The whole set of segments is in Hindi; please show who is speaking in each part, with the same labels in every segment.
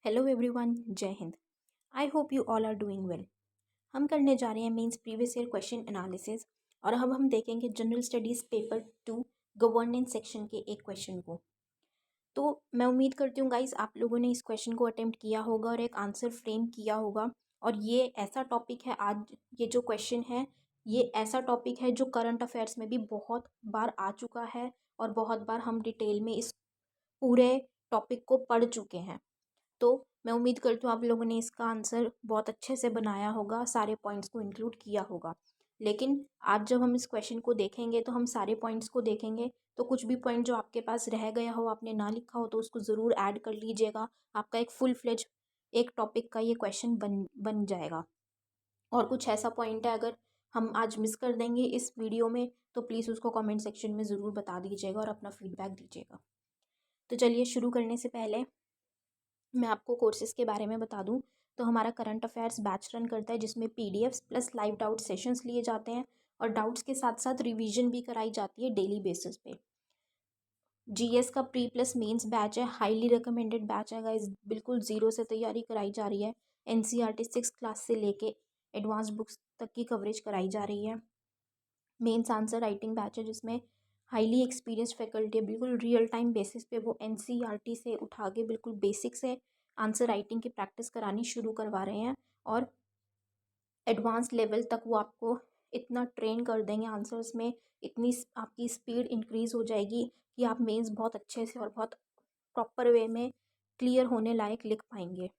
Speaker 1: हेलो एवरीवन, जय हिंद। I hope you all are doing well. हम करने जा रहे हैं means previous year question analysis और अब हम देखेंगे general studies paper 2 governance section के एक क्वेश्चन को। तो मैं उम्मीद करती हूँ गाइस आप लोगों ने इस क्वेश्चन को अटेम्प्ट किया होगा और एक आंसर फ्रेम किया होगा। और ये ऐसा टॉपिक है, आज ये जो क्वेश्चन है ये ऐसा टॉपिक है जो करंट अफेयर्स में भी बहुत बार आ चुका है और बहुत बार हम डिटेल में इस पूरे टॉपिक को पढ़ चुके हैं। तो मैं उम्मीद करती हूँ आप लोगों ने इसका आंसर बहुत अच्छे से बनाया होगा, सारे पॉइंट्स को इंक्लूड किया होगा। लेकिन आज जब हम इस क्वेश्चन को देखेंगे तो हम सारे पॉइंट्स को देखेंगे, तो कुछ भी पॉइंट जो आपके पास रह गया हो, आपने ना लिखा हो, तो उसको ज़रूर ऐड कर लीजिएगा। आपका एक फुल फ्लेज एक टॉपिक का ये क्वेश्चन बन जाएगा। और कुछ ऐसा पॉइंट है अगर हम आज मिस कर देंगे इस वीडियो में तो प्लीज़ उसको कमेंट सेक्शन में ज़रूर बता दीजिएगा और अपना फीडबैक दीजिएगा। तो चलिए शुरू करने से पहले मैं आपको कोर्सेज़ के बारे में बता दूं तो हमारा करंट अफेयर्स बैच रन करता है जिसमें PDFs plus live doubt sessions लिए जाते हैं और डाउट्स के साथ साथ रिवीजन भी कराई जाती है डेली बेसिस पे। जीएस का प्री प्लस मेंस बैच है, हाईली रिकमेंडेड बैच है गाइस, बिल्कुल ज़ीरो से तैयारी कराई जा रही है। एनसीईआरटी 6 क्लास से लेके एडवांस बुक्स तक की कवरेज कराई जा रही है। मेंस आंसर राइटिंग बैच है जिसमें हाईली एक्सपीरियंस फैकल्टी है, बिल्कुल रियल टाइम बेसिस पे वो एनसीईआरटी से उठा के बिल्कुल बेसिक से आंसर राइटिंग की प्रैक्टिस करानी शुरू करवा रहे हैं और एडवांस लेवल तक वो आपको इतना ट्रेन कर देंगे आंसर्स में, इतनी आपकी स्पीड इंक्रीज़ हो जाएगी कि आप मेंस बहुत अच्छे से और बहुत प्रॉपर वे में क्लियर होने लायक लिख पाएंगे।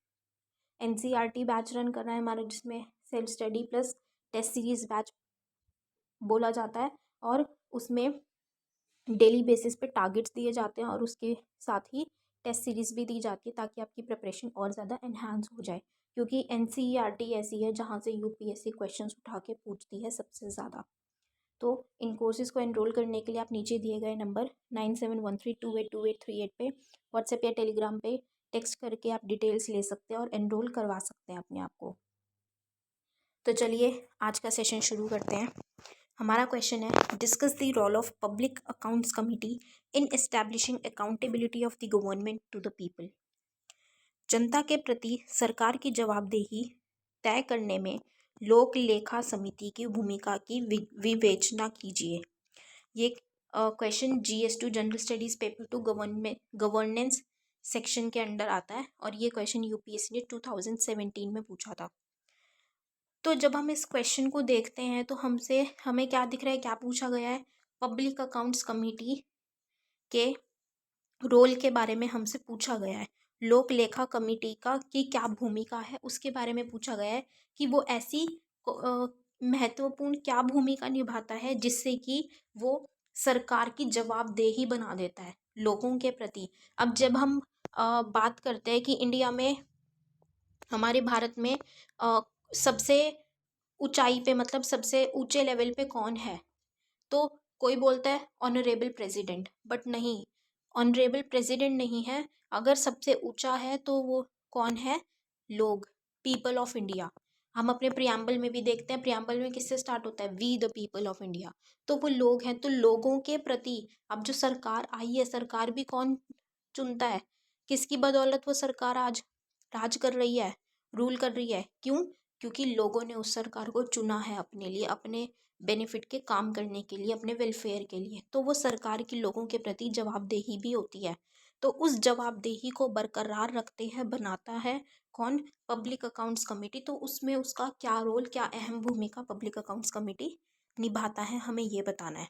Speaker 1: एनसीईआरटी बैच रन कर रहा है हमारा जिसमें self study plus test series batch बोला जाता है और उसमें डेली बेसिस पे टारगेट्स दिए जाते हैं और उसके साथ ही टेस्ट सीरीज़ भी दी जाती है ताकि आपकी प्रिपरेशन और ज़्यादा एनहांस हो जाए, क्योंकि एनसीईआरटी ऐसी है जहाँ से यूपीएससी क्वेश्चंस उठा के पूछती है सबसे ज़्यादा। तो इन कोर्सेज़ को एनरोल करने के लिए आप नीचे दिए गए नंबर 9713282838 पे व्हाट्सएप या टेलीग्राम पे टेक्स्ट करके आप डिटेल्स ले सकते हैं और एनरोल करवा सकते हैं अपने आप को। तो चलिए आज का सेशन शुरू करते हैं। हमारा क्वेश्चन है, discuss the role of public accounts committee in establishing accountability of the government to the people. जनता के प्रति सरकार की जवाबदेही तय करने में लोक लेखा समिति की भूमिका की विवेचना कीजिए। ये question GS2 general studies paper 2 governance section के अंडर आता है और ये क्वेश्चन यूपीएससी ने 2017 में पूछा था। तो जब हम इस क्वेश्चन को देखते हैं तो हमें क्या दिख रहा है, क्या पूछा गया है, पब्लिक अकाउंट्स कमेटी के रोल के बारे में हमसे पूछा गया है। लोक लेखा कमेटी का की क्या भूमिका है उसके बारे में पूछा गया है कि वो ऐसी महत्वपूर्ण क्या भूमिका निभाता है जिससे कि वो सरकार की जवाबदेही बना देता है लोगों के प्रति। अब जब हम बात करते हैं कि इंडिया में, हमारे भारत में सबसे ऊंचाई पे मतलब सबसे ऊंचे लेवल पे कौन है, तो कोई बोलता है ऑनरेबल प्रेसिडेंट, बट नहीं, ऑनरेबल प्रेसिडेंट नहीं है। अगर सबसे ऊंचा है तो वो कौन है, लोग, पीपल ऑफ इंडिया। हम अपने प्रियम्बल में भी देखते हैं, प्रियम्बल में किससे स्टार्ट होता है, we the people of India. तो वो लोग हैं, तो लोगों के प्रति अब जो सरकार आई है, सरकार भी कौन चुनता है, किसकी बदौलत वो सरकार आज राज कर रही है, रूल कर रही है, क्यों, क्योंकि लोगों ने उस सरकार को चुना है अपने लिए, अपने बेनिफिट के काम करने के लिए, अपने वेलफेयर के लिए। तो वो सरकार की लोगों के प्रति जवाबदेही भी होती है। तो उस जवाबदेही को बरकरार रखते हैं, बनाता है कौन, पब्लिक अकाउंट्स कमेटी। तो उसमें उसका क्या रोल, क्या अहम भूमिका पब्लिक अकाउंट्स कमेटी निभाता है, हमें ये बताना है।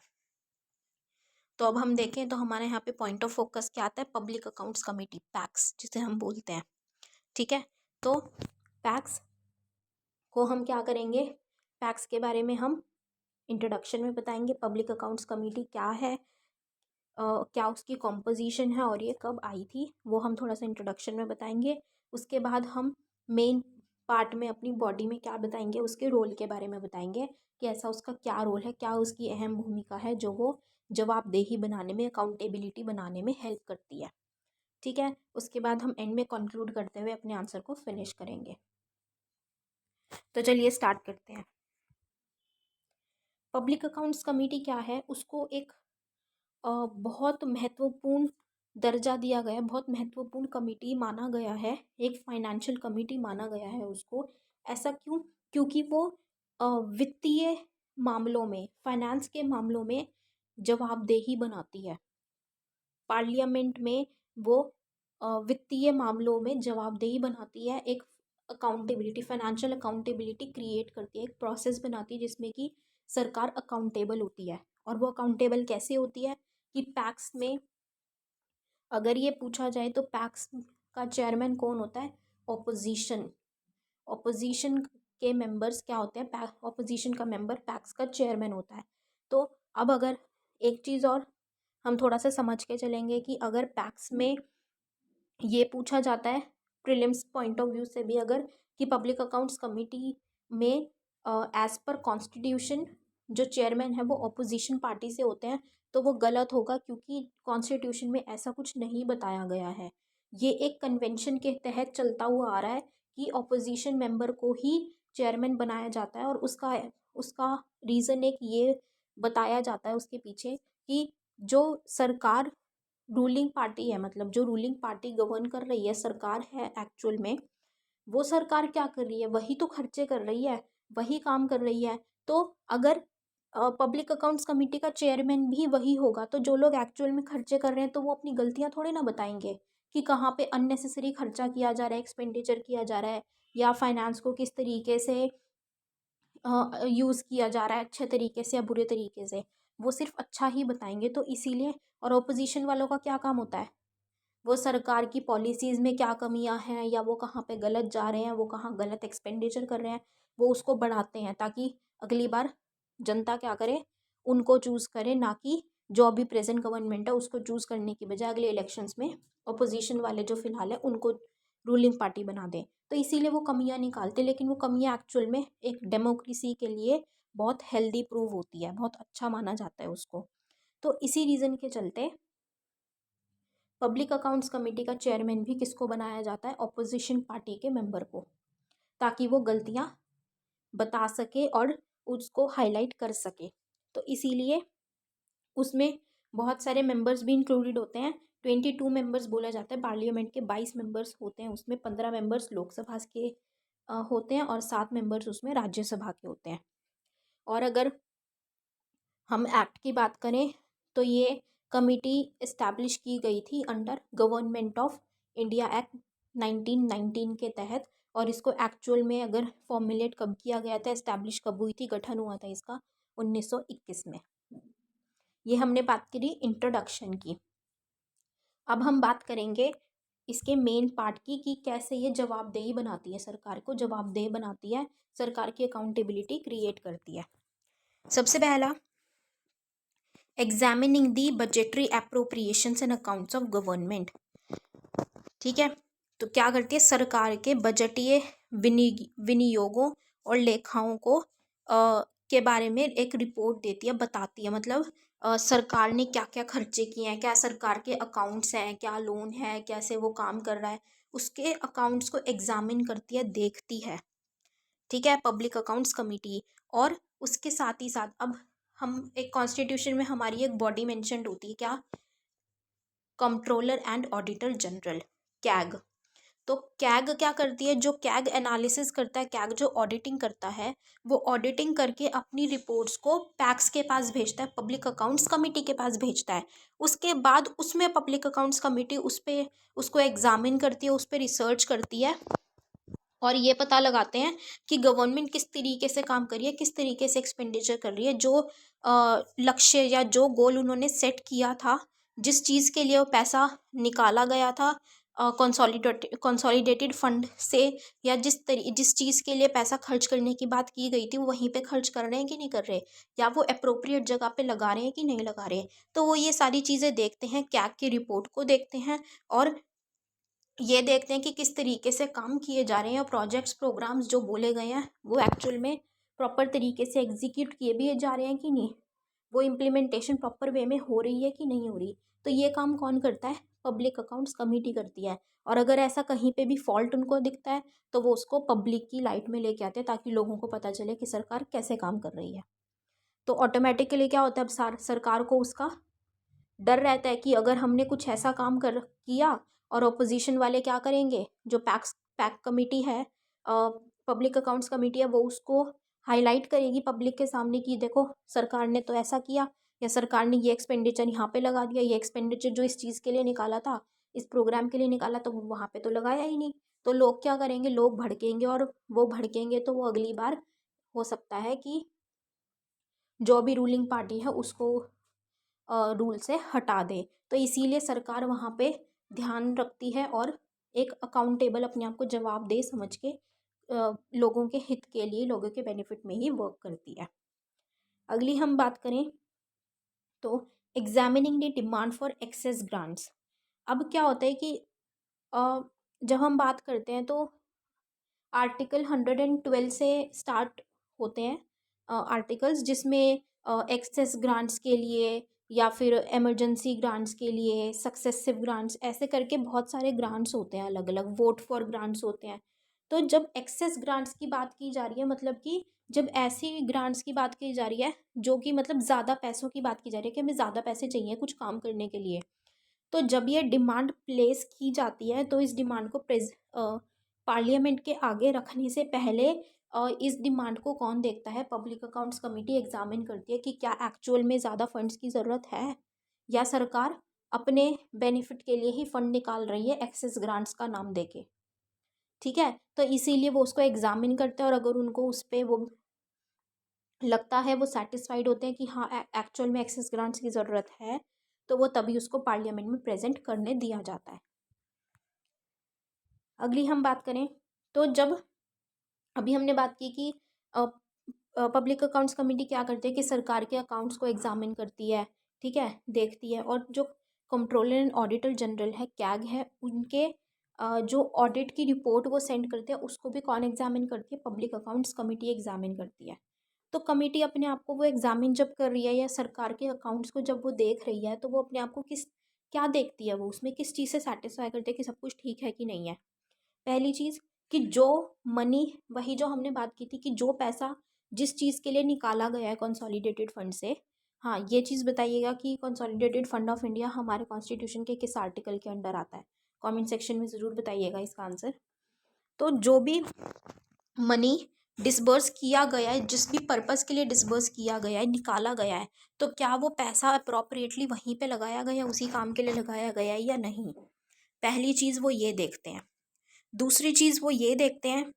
Speaker 1: तो अब हम देखें तो हमारे यहाँ पे पॉइंट ऑफ फोकस क्या आता है, पब्लिक अकाउंट्स कमेटी, पैक्स जिसे हम बोलते हैं। ठीक है, तो पैक्स को हम क्या करेंगे, पैक्स के बारे में हम इंट्रोडक्शन में बताएंगे। पब्लिक अकाउंट्स कमेटी क्या है, क्या उसकी कॉम्पोजिशन है और ये कब आई थी, वो हम थोड़ा सा इंट्रोडक्शन में बताएंगे। उसके बाद हम मेन पार्ट में अपनी बॉडी में क्या बताएंगे, उसके रोल के बारे में बताएंगे कि ऐसा उसका क्या रोल है, क्या उसकी अहम भूमिका है जो वो जवाबदेही बनाने में, अकाउंटेबिलिटी बनाने में हेल्प करती है। ठीक है, उसके बाद हम एंड में कंक्लूड करते हुए अपने आंसर को फिनिश करेंगे। तो चलिए स्टार्ट करते हैं। पब्लिक अकाउंट्स कमेटी क्या है, उसको एक बहुत महत्वपूर्ण दर्जा दिया गया है, बहुत महत्वपूर्ण कमिटी माना गया है, एक फाइनेंशियल कमिटी माना गया है उसको। ऐसा क्यों? क्योंकि वो वित्तीय मामलों में, फाइनेंस के मामलों में जवाबदेही बनाती है। पार्लियामेंट में वो वित्तीय मामलों में जवाबदेही बनाती है, एक अकाउंटेबिलिटी, फाइनेंशियल अकाउंटेबिलिटी क्रिएट करती है, एक प्रोसेस बनाती है जिसमें कि सरकार अकाउंटेबल होती है। और वो अकाउंटेबल कैसे होती है कि पैक्स में, अगर ये पूछा जाए तो पैक्स का चेयरमैन कौन होता है? ऑपोजिशन। ऑपोजिशन के मेंबर्स क्या होते हैं? ऑपोजिशन का मेंबर पैक्स का चेयरमैन होता है। तो अब अगर एक चीज़ और हम थोड़ा सा समझ के चलेंगे कि अगर पैक्स में ये पूछा जाता है प्रीलिम्स पॉइंट ऑफ व्यू से भी, अगर कि पब्लिक अकाउंट्स कमेटी में एज पर कॉन्स्टिट्यूशन जो चेयरमैन है वो ऑपोजिशन पार्टी से होते हैं, तो वो गलत होगा, क्योंकि कॉन्स्टिट्यूशन में ऐसा कुछ नहीं बताया गया है। ये एक कन्वेंशन के तहत चलता हुआ आ रहा है कि ऑपोजिशन मेंबर को ही चेयरमैन बनाया जाता है। और उसका उसका रीज़न एक ये बताया जाता है उसके पीछे कि जो सरकार रूलिंग पार्टी है, मतलब जो रूलिंग पार्टी गवर्न कर रही है, सरकार है एक्चुअल में, वो सरकार क्या कर रही है? वही तो खर्चे कर रही है, वही काम कर रही है। तो अगर पब्लिक अकाउंट्स कमेटी का चेयरमैन भी वही होगा, तो जो लोग एक्चुअल में खर्चे कर रहे हैं तो वो अपनी गलतियां थोड़े ना बताएंगे कि कहाँ पे अननेसेसरी खर्चा किया जा रहा है, एक्सपेंडिचर किया जा रहा है, या फाइनेंस को किस तरीके से यूज़ किया जा रहा है, अच्छे तरीके से या बुरे तरीके से। वो सिर्फ अच्छा ही बताएंगे, तो इसीलिए। और ओपोजिशन वालों का क्या काम होता है? वो सरकार की पॉलिसीज़ में क्या कमियां हैं, या वो कहाँ पे गलत जा रहे हैं, वो कहाँ गलत एक्सपेंडिचर कर रहे हैं, वो उसको बढ़ाते हैं, ताकि अगली बार जनता क्या करे? उनको चूज़ करे, ना कि जो अभी प्रेजेंट गवर्नमेंट है उसको चूज़ करने की बजाय अगले इलेक्शंस में अपोजिशन वाले जो फिलहाल है उनको रूलिंग पार्टी बना दें। तो इसीलिए वो कमियां निकालते, लेकिन वो कमियां एक्चुअल में एक डेमोक्रेसी के लिए बहुत हेल्दी प्रूव होती है, बहुत अच्छा माना जाता है उसको। तो इसी रीज़न के चलते पब्लिक अकाउंट्स कमेटी का चेयरमैन भी किसको बनाया जाता है? ऑपोजिशन पार्टी के मेंबर को, ताकि वो गलतियां बता सके और उसको हाईलाइट कर सके। तो इसीलिए उसमें बहुत सारे मेंबर्स भी इंक्लूडेड होते हैं। 22 मेंबर्स बोला जाता है, पार्लियामेंट के 22 मेंबर्स होते हैं उसमें, 15 मेंबर्स लोकसभा के होते हैं और 7 मेंबर्स उसमें राज्यसभा के होते हैं। और अगर हम एक्ट की बात करें तो ये कमिटी इस्टेब्लिश की गई थी under government of India act 1919 के तहत। और इसको एक्चुअल में अगर फॉर्मुलेट कब किया गया था, इस्टेब्लिश कब हुई थी, गठन हुआ था इसका 1921 में। ये हमने बात करी इंट्रोडक्शन की। अब हम बात करेंगे इसके मेन पार्ट की, कि कैसे ये जवाबदेही बनाती है, सरकार को जवाबदेह बनाती है, सरकार की अकाउंटेबिलिटी क्रिएट करती है। सबसे पहला, examining the budgetary appropriations and accounts of government. ठीक है, तो क्या करती है? सरकार के बजटीय विनियोगों और लेखाओं को के बारे में एक रिपोर्ट देती है, बताती है। मतलब सरकार ने क्या क्या खर्चे किए हैं, क्या सरकार के अकाउंट्स हैं, क्या लोन है, कैसे वो काम कर रहा है, उसके अकाउंट्स को एग्जामिन करती है, देखती है। ठीक है, पब्लिक अकाउंट्स कमेटी। और उसके साथ ही साथ अब हम एक कॉन्स्टिट्यूशन में हमारी एक बॉडी मेंशन्ड होती है, क्या? Controller and auditor general, CAG. तो कैग क्या करती है? जो कैग एनालिसिस करता है, कैग जो ऑडिटिंग करता है, वो ऑडिटिंग करके अपनी रिपोर्ट्स को पैक्स के पास भेजता है, पब्लिक अकाउंट्स कमेटी के पास भेजता है। उसके बाद उसमें पब्लिक अकाउंट्स कमेटी उस पर उसको एग्जामिन करती है, उस पर रिसर्च करती है, और ये पता लगाते हैं कि गवर्नमेंट किस तरीके से काम कर रही है, किस तरीके से एक्सपेंडिचर कर रही है, जो लक्ष्य या जो गोल उन्होंने सेट किया था, जिस चीज़ के लिए वो पैसा निकाला गया था कंसोलिडेटेड फंड से, या जिस चीज़ के लिए पैसा खर्च करने की बात की गई थी, वो वहीं पे खर्च कर रहे हैं कि नहीं कर रहे, या वो अप्रोप्रिएट जगह पे लगा रहे हैं कि नहीं लगा रहे। तो वो ये सारी चीज़ें देखते हैं, कैग की रिपोर्ट को देखते हैं, और ये देखते हैं कि किस तरीके से काम किए जा रहे हैं, प्रोजेक्ट्स प्रोग्राम्स जो बोले गए हैं वो एक्चुअल में प्रॉपर तरीके से एग्जीक्यूट किए भी जा रहे हैं कि नहीं, वो इम्प्लीमेंटेशन प्रॉपर वे में हो रही है कि नहीं हो रही। तो ये काम कौन करता है? पब्लिक अकाउंट्स कमेटी करती है। और अगर ऐसा कहीं पे भी फॉल्ट उनको दिखता है तो वो उसको पब्लिक की लाइट में लेके आते हैं, ताकि लोगों को पता चले कि सरकार कैसे काम कर रही है। तो ऑटोमेटिकली क्या होता है? अब सरकार को उसका डर रहता है कि अगर हमने कुछ ऐसा काम कर किया और ऑपोजिशन वाले क्या करेंगे, जो पैक कमेटी है, पब्लिक अकाउंट्स कमेटी है, वो उसको हाईलाइट करेगी पब्लिक के सामने कि देखो सरकार ने तो ऐसा किया, या सरकार ने ये एक्सपेंडिचर यहाँ पे लगा दिया, ये एक्सपेंडिचर जो इस चीज़ के लिए निकाला था, इस प्रोग्राम के लिए निकाला, तो वो वहाँ पे तो लगाया ही नहीं। तो लोग क्या करेंगे, लोग भड़केंगे, और वो भड़केंगे तो वो अगली बार हो सकता है कि जो भी रूलिंग पार्टी है उसको रूल से हटा दे। तो इसीलिए सरकार वहाँ पे ध्यान रखती है और एक अकाउंटेबल, अपने आप को जवाबदेह समझ के लोगों के हित के लिए, लोगों के बेनिफिट में ही वर्क करती है। अगली हम बात करें तो examining the demand for excess grants. अब क्या होता है कि जब हम बात करते हैं तो आर्टिकल 112 से स्टार्ट होते हैं आर्टिकल्स, जिसमें एक्सेस ग्रांट्स के लिए या फिर इमरजेंसी ग्रांट्स के लिए, सक्सेसिव ग्रांट्स, ऐसे करके बहुत सारे ग्रांट्स होते हैं, अलग अलग वोट फॉर ग्रांट्स होते हैं। तो जब एक्सेस ग्रांट्स की बात की जा रही है, मतलब कि जब ऐसी ग्रांट्स की बात की जा रही है जो कि मतलब ज़्यादा पैसों की बात की जा रही है कि हमें ज़्यादा पैसे चाहिए कुछ काम करने के लिए, तो जब ये डिमांड प्लेस की जाती है तो इस डिमांड को पार्लियामेंट के आगे रखने से पहले इस डिमांड को कौन देखता है, पब्लिक अकाउंट्स कमेटी एग्जामिन करती है कि क्या एक्चुअल में ज़्यादा फंड्स की ज़रूरत है, या सरकार अपने बेनिफिट के लिए ही फंड निकाल रही है एक्सेस ग्रांट्स का नाम देके। ठीक है, तो इसीलिए वो उसको एग्जामिन करते हैं, और अगर उनको उस पर वो लगता है, वो सेटिस्फाइड होते हैं कि हाँ एक्चुअल में एक्सेस ग्रांट्स की ज़रूरत है, तो वो तभी उसको पार्लियामेंट में प्रेजेंट करने दिया जाता है। अगली हम बात करें तो जब अभी हमने बात की कि पब्लिक अकाउंट्स कमेटी क्या करती है कि सरकार के अकाउंट्स को एग्जामिन करती है, ठीक है, देखती है, और जो कंट्रोलर एंड ऑडिटर जनरल है, कैग है, उनके जो ऑडिट की रिपोर्ट वो सेंड करते हैं, उसको भी कौन एग्जामिन करती है, पब्लिक अकाउंट्स कमेटी एग्जामिन करती है। तो कमेटी अपने आप को वो एग्जामिन जब कर रही है, या सरकार के अकाउंट्स को जब वो देख रही है, तो वो अपने आप को किस क्या देखती है, वो उसमें किस चीज़ से सेटिस्फाई करती है कि सब कुछ ठीक है कि नहीं है। पहली चीज़ कि जो मनी, वही जो हमने बात की थी कि जो पैसा जिस चीज़ के लिए निकाला गया है कंसोलिडेटेड फंड से, हाँ ये चीज़ बताइएगा कि कंसोलिडेटेड फंड ऑफ इंडिया हमारे कॉन्स्टिट्यूशन के किस आर्टिकल के अंडर आता है, कमेंट सेक्शन में ज़रूर बताइएगा इसका आंसर। तो जो भी मनी डिसबर्स किया गया है, जिस भी पर्पस के लिए डिसबर्स किया गया है, निकाला गया है, तो क्या वो पैसा अप्रोप्रिएटली वहीं पे लगाया गया, उसी काम के लिए लगाया गया है या नहीं। पहली चीज़ वो ये देखते हैं। दूसरी चीज़ वो ये देखते हैं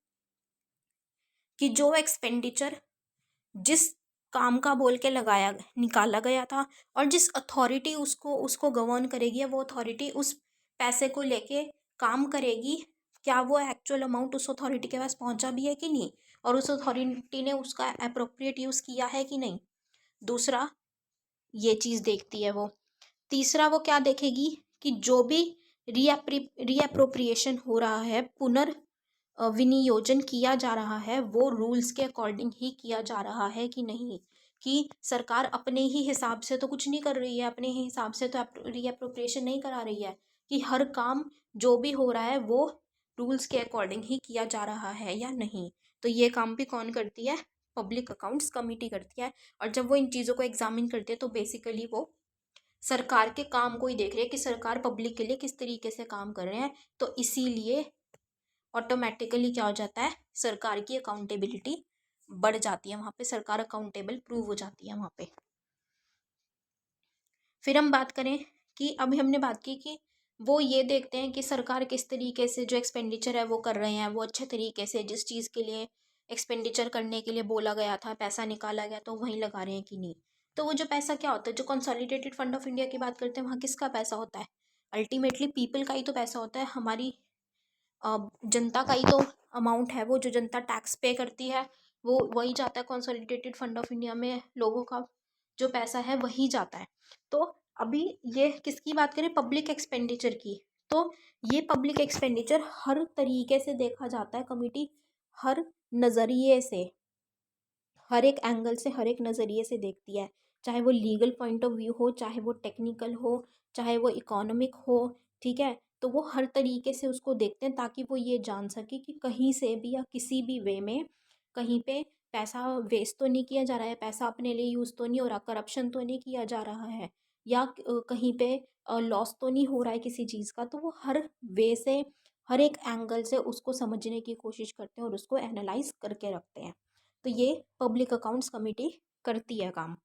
Speaker 1: कि जो एक्सपेंडिचर जिस काम का बोल के लगाया निकाला गया था, और जिस अथॉरिटी उसको उसको गवर्न करेगी, वो अथॉरिटी उस पैसे को लेके काम करेगी, क्या वो एक्चुअल अमाउंट उस अथॉरिटी के पास पहुंचा भी है कि नहीं, और उस अथॉरिटी ने उसका अप्रोप्रिएट यूज़ किया है कि नहीं। दूसरा ये चीज़ देखती है वो। तीसरा वो क्या देखेगी कि जो भी रीअप्रोप्रिएशन हो रहा है, विनियोजन किया जा रहा है, वो रूल्स के अकॉर्डिंग ही किया जा रहा है कि नहीं, कि सरकार अपने ही हिसाब से तो कुछ नहीं कर रही है, अपने ही हिसाब से तो रीअप्रोप्रिएशन नहीं करा रही है, कि हर काम जो भी हो रहा है वो रूल्स के अकॉर्डिंग ही किया जा रहा है या नहीं। तो ये काम भी कौन करती है, पब्लिक अकाउंट्स कमेटी करती है। और जब वो इन चीज़ों को एग्जामिन करती है तो बेसिकली वो सरकार के काम को ही देख रहे हैं कि सरकार पब्लिक के लिए किस तरीके से काम कर रहे हैं। तो इसीलिए ऑटोमेटिकली क्या हो जाता है, सरकार की अकाउंटेबिलिटी बढ़ जाती है, वहाँ पे सरकार अकाउंटेबल प्रूव हो जाती है वहाँ पे। फिर हम बात करें कि अभी हमने बात की कि वो ये देखते हैं कि सरकार किस तरीके से जो एक्सपेंडिचर है वो कर रहे हैं, वो अच्छे तरीके से जिस चीज़ के लिए एक्सपेंडिचर करने के लिए बोला गया था, पैसा निकाला गया, तो वहीं लगा रहे हैं कि नहीं। तो वो जो पैसा क्या होता है, जो कंसोलिडेटेड फंड ऑफ इंडिया की बात करते हैं, वहाँ किसका पैसा होता है, अल्टीमेटली पीपल का ही तो पैसा होता है, हमारी जनता का ही तो अमाउंट है, वो जो जनता टैक्स पे करती है वो वही जाता है कंसोलिडेटेड फंड ऑफ इंडिया में, लोगों का जो पैसा है वही जाता है। तो अभी ये किसकी बात करें, पब्लिक एक्सपेंडिचर की। तो ये पब्लिक एक्सपेंडिचर हर तरीके से देखा जाता है, कमिटी हर नज़रिए से, हर एक एंगल से, हर एक नज़रिए से देखती है, चाहे वो लीगल पॉइंट ऑफ व्यू हो, चाहे वो टेक्निकल हो, चाहे वो इकोनॉमिक हो। ठीक है, तो वो हर तरीके से उसको देखते हैं ताकि वो ये जान सके कि कहीं से भी या किसी भी वे में कहीं पे पैसा वेस्ट तो नहीं किया जा रहा है, पैसा अपने लिए यूज़ तो नहीं हो रहा, करप्शन तो नहीं किया जा रहा है, या कहीं पे लॉस तो नहीं हो रहा है किसी चीज़ का, तो वो हर वे से, हर एक एंगल से उसको समझने की कोशिश करते हैं और उसको एनालाइज करके रखते हैं। तो ये पब्लिक अकाउंट्स कमेटी करती है काम।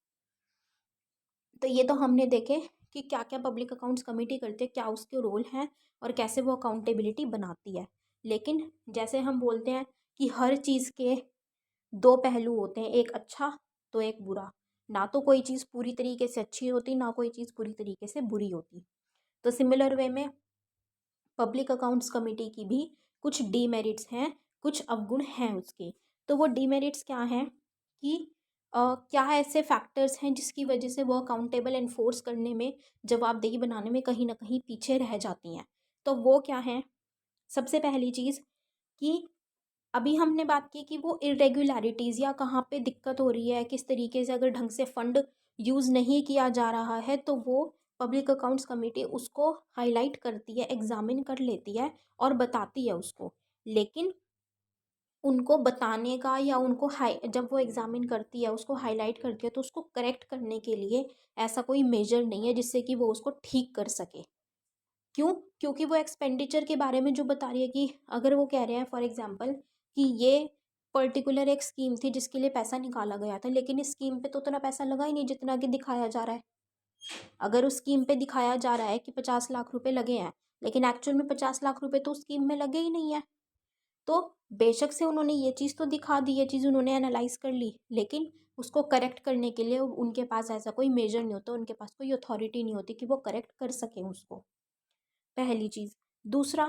Speaker 1: तो ये तो हमने देखे कि क्या क्या पब्लिक अकाउंट्स कमेटी करती है, क्या उसके रोल हैं और कैसे वो अकाउंटेबिलिटी बनाती है। लेकिन जैसे हम बोलते हैं कि हर चीज़ के दो पहलू होते हैं, एक अच्छा तो एक बुरा। ना तो कोई चीज़ पूरी तरीके से अच्छी होती, ना कोई चीज़ पूरी तरीके से बुरी होती। तो सिमिलर वे में पब्लिक अकाउंट्स कमेटी की भी कुछ डीमेरिट्स हैं, कुछ अवगुण हैं उसके। तो वो डीमेरिट्स क्या हैं कि क्या ऐसे फैक्टर्स हैं जिसकी वजह से वो अकाउंटेबल एनफोर्स करने में, जवाबदेही बनाने में कहीं ना कहीं पीछे रह जाती हैं। तो वो क्या हैं? सबसे पहली चीज़ कि अभी हमने बात की कि वो इरेगुलरिटीज़ या कहाँ पे दिक्कत हो रही है, किस तरीके से अगर ढंग से फंड यूज़ नहीं किया जा रहा है, तो वो पब्लिक अकाउंट्स कमेटी उसको हाईलाइट करती है, एग्जामिन कर लेती है और बताती है उसको। लेकिन उनको बताने का या उनको हाई जब वो एग्जामिन करती है, उसको हाईलाइट करती है, तो उसको करेक्ट करने के लिए ऐसा कोई मेजर नहीं है जिससे कि वो उसको ठीक कर सके। क्यों? क्योंकि वो एक्सपेंडिचर के बारे में जो बता रही है कि अगर वो कह रहे हैं फॉर एग्जांपल कि ये पर्टिकुलर एक स्कीम थी जिसके लिए पैसा निकाला गया था, लेकिन इस स्कीम पे तो उतना पैसा लगा ही नहीं जितना कि दिखाया जा रहा है। अगर उस स्कीम पे दिखाया जा रहा है कि 50 लाख रुपए लगे हैं, लेकिन एक्चुअल में 50 लाख रुपए तो उस स्कीम में लगे ही नहीं है। तो बेशक से उन्होंने ये चीज़ तो दिखा दी, ये चीज़ उन्होंने एनालाइज कर ली, लेकिन उसको करेक्ट करने के लिए उनके पास ऐसा कोई मेजर नहीं होता, उनके पास कोई अथॉरिटी नहीं होती कि वो करेक्ट कर सकें उसको। पहली चीज़। दूसरा,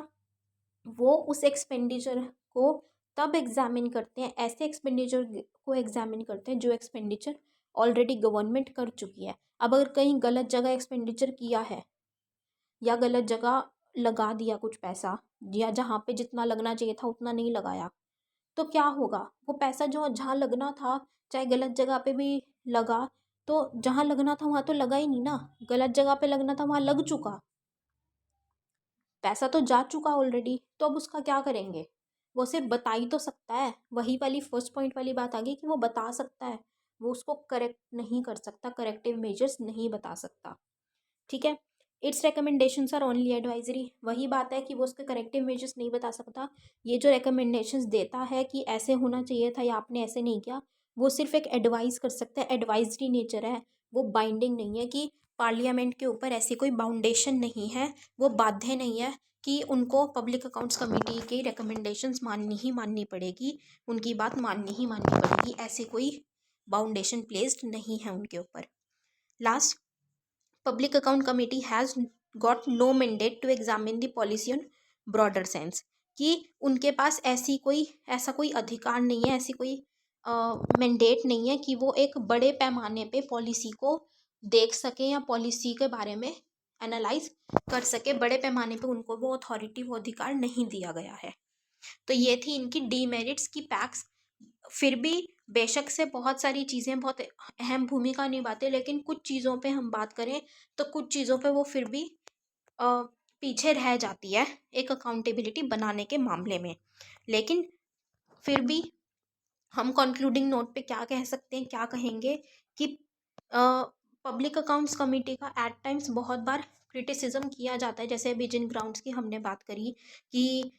Speaker 1: वो उस एक्सपेंडिचर को तब एग्जामिन करते हैं, ऐसे एक्सपेंडिचर को एग्जामिन करते हैं जो एक्सपेंडिचर ऑलरेडी गवर्नमेंट कर चुकी है। अब अगर कहीं गलत जगह एक्सपेंडिचर किया है या गलत जगह लगा दिया कुछ पैसा, या जहाँ पे जितना लगना चाहिए था उतना नहीं लगाया, तो क्या होगा? वो पैसा जो जहाँ लगना था, चाहे गलत जगह पे भी लगा, तो जहाँ लगना था वहाँ तो लगा ही नहीं ना। गलत जगह पे लगना था वहाँ लग चुका, पैसा तो जा चुका ऑलरेडी, तो अब उसका क्या करेंगे? वो सिर्फ बता ही तो सकता है। वही वाली फर्स्ट पॉइंट वाली बात आ गई कि वो बता सकता है, वो उसको करेक्ट नहीं कर सकता, करेक्टिव मेजर्स नहीं बता सकता। ठीक है। It's recommendations are only advisory. वही बात है कि वो उसके करेक्टिव मेजर्स नहीं बता सकता। ये जो रिकमेंडेशंस देता है कि ऐसे होना चाहिए था या आपने ऐसे नहीं किया, वो सिर्फ एक एडवाइस कर सकता है, एडवाइजरी नेचर है, वो बाइंडिंग नहीं है। कि पार्लियामेंट के ऊपर ऐसी कोई बाउंडेशन नहीं है, वो बाध्य नहीं है कि उनको पब्लिक अकाउंट्स कमेटी की रिकमेंडेशंस माननी ही माननी पड़ेगी, उनकी बात माननी ही माननी पड़ेगी, ऐसी कोई बाउंडेशन प्लेस्ड नहीं है उनके ऊपर। Last, public account committee has got no mandate to examine the policy on broader sense। कि उनके पास ऐसा कोई अधिकार नहीं है, ऐसी कोई मैंडेट नहीं है कि वो एक बड़े पैमाने पे पॉलिसी को देख सके या पॉलिसी के बारे में एनालाइज कर सके। बड़े पैमाने पे उनको वो अथॉरिटी, वो अधिकार नहीं दिया गया है। तो ये थी इनकी डीमेरिट्स की पैक्स। फिर भी बेशक से बहुत सारी चीज़ें बहुत अहम भूमिका निभाते हैं, लेकिन कुछ चीज़ों पे हम बात करें तो कुछ चीज़ों पे वो फिर भी पीछे रह जाती है एक अकाउंटेबिलिटी बनाने के मामले में। लेकिन फिर भी हम कंक्लूडिंग नोट पे क्या कह सकते हैं, क्या कहेंगे कि पब्लिक अकाउंट्स कमेटी का एट टाइम्स बहुत बार क्रिटिसिज्म किया जाता है। जैसे अभी जिन ग्राउंड्स की हमने बात करी कि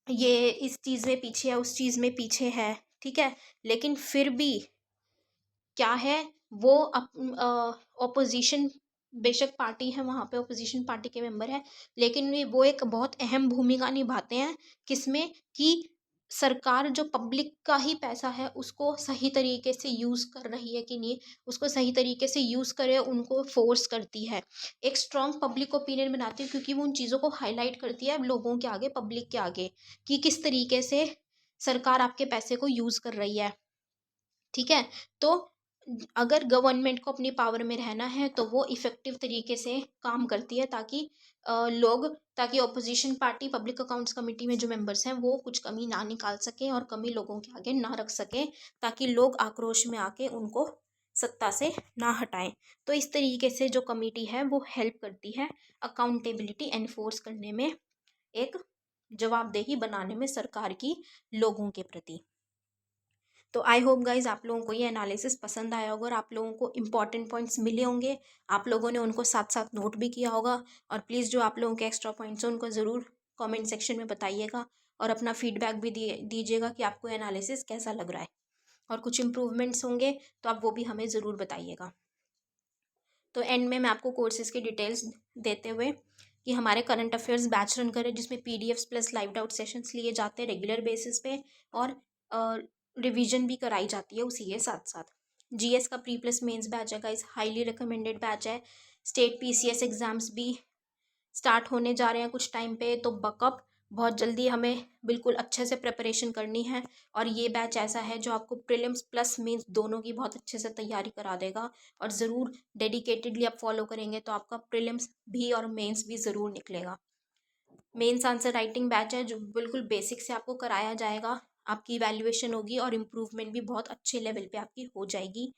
Speaker 1: ये इस चीज़ में पीछे है, उस चीज़ में पीछे है, ठीक है। लेकिन फिर भी क्या है, वो ऑपोजिशन बेशक पार्टी है, वहाँ पे ऑपोजिशन पार्टी के मेंबर है, लेकिन वो एक बहुत अहम भूमिका निभाते हैं। किसमें? कि सरकार जो पब्लिक का ही पैसा है उसको सही तरीके से यूज़ कर रही है कि नहीं, उसको सही तरीके से यूज़ करे, उनको फोर्स करती है। एक स्ट्रॉन्ग पब्लिक ओपिनियन बनाती है, क्योंकि वो उन चीज़ों को हाईलाइट करती है लोगों के आगे, पब्लिक के आगे, कि किस तरीके से सरकार आपके पैसे को यूज़ कर रही है। ठीक है। तो अगर गवर्नमेंट को अपनी पावर में रहना है तो वो इफ़ेक्टिव तरीके से काम करती है, ताकि ताकि opposition party public accounts committee में जो मेंबर्स हैं वो कुछ कमी ना निकाल सकें और कमी लोगों के आगे ना रख सकें, ताकि लोग आक्रोश में आके उनको सत्ता से ना हटाएं। तो इस तरीके से जो कमेटी है वो हेल्प करती है अकाउंटेबिलिटी एनफोर्स करने में, एक जवाबदेही बनाने में सरकार की लोगों के प्रति। तो आई होप गाइज आप लोगों को ये एनालिसिस पसंद आया होगा और आप लोगों को इंपॉर्टेंट पॉइंट्स मिले होंगे, आप लोगों ने उनको साथ साथ नोट भी किया होगा। और प्लीज़ जो आप लोगों के एक्स्ट्रा पॉइंट्स हैं उनको ज़रूर कमेंट सेक्शन में बताइएगा और अपना फीडबैक भी दीजिएगा कि आपको एनालिसिस कैसा लग रहा है, और कुछ इम्प्रूवमेंट्स होंगे तो आप वो भी हमें ज़रूर बताइएगा। तो एंड में मैं आपको कोर्सेज़ की डिटेल्स देते हुए कि हमारे करंट अफेयर्स बैच रन करें जिसमें PDFs plus live doubt sessions लिए जाते हैं रेगुलर बेसिस पे, और रिवीजन भी कराई जाती है उसी के साथ साथ। जीएस का प्री प्लस मेंस बैच है गाइस, हाईली रिकमेंडेड बैच है। स्टेट पीसीएस एग्जाम्स भी स्टार्ट होने जा रहे हैं कुछ टाइम पे, तो बकअप बहुत जल्दी हमें बिल्कुल अच्छे से प्रिपरेशन करनी है। और ये बैच ऐसा है जो आपको प्रीलिम्स प्लस मेंस दोनों की बहुत अच्छे से तैयारी करा देगा, और ज़रूर डेडिकेटेडली आप फॉलो करेंगे तो आपका प्रीलिम्स भी और मेंस भी ज़रूर निकलेगा। मेंस आंसर राइटिंग बैच है जो बिल्कुल बेसिक से आपको कराया जाएगा, आपकी इवैल्यूएशन होगी और इम्प्रूवमेंट भी बहुत अच्छे लेवल पे आपकी हो जाएगी।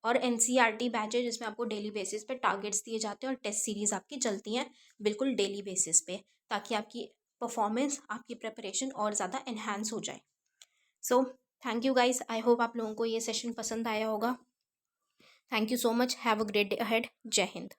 Speaker 1: और एनसीईआरटी बैच है जिसमें आपको डेली बेसिस पे टारगेट्स दिए जाते हैं और टेस्ट सीरीज आपकी चलती हैं बिल्कुल डेली बेसिस पे, ताकि आपकी परफॉर्मेंस, आपकी प्रिपरेशन और ज़्यादा एनहांस हो जाए। So thank you guys, I hope आप लोगों को ये सेशन पसंद आया होगा। Thank you so much, have a great day ahead. जय हिंद।